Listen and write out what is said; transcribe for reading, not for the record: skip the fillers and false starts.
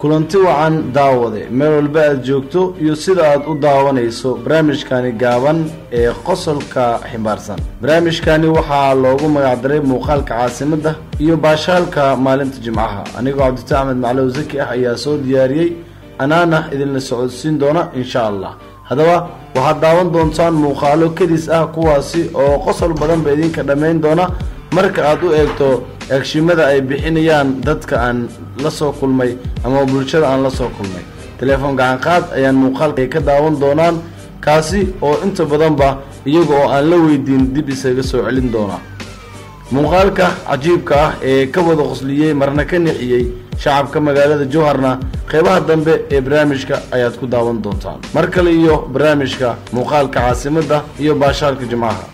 kulanti wacan daawade meel walba aad joogto iyo sida aad u daawanayso barnaamijkani gaaban ee qosolka ximbaarsan. barnaamijkani waxaa loogu magac daray muuqaalka caasimadda iyo baashaalka maalinta Jimcaha. anigoo Cabdi Ahmed Maclow Zaki ah ayaa soo diyaariyay anaana idin la socodsiin doona insha Allah. hadaba waxaad daawan doontaan muuqaalo kadis ah kuwaasi oo qosol badan ba idinka dhameyn doona marka aad u eegto aagshimada ay bixinayaan dadka aan la soo kulmay ama bulshada aan la soo kulmay. telefoon gacan qaad ayaan muuqaalka ka daawan doonaan kaasi oo inta badan ba iyaga oo aan la weydiin dib isaga soo celin doona. muuqaalka cajiibka ah ee ka wada qosliyay marna ka nixiyay shacabka magaalada Jowharna qeybaha dambe ee barnaamijka ayaad ku daawan doontaan. mar kale iyo barnaamijka muuqaalka caasimadda iyo baashaalka Jimcaha.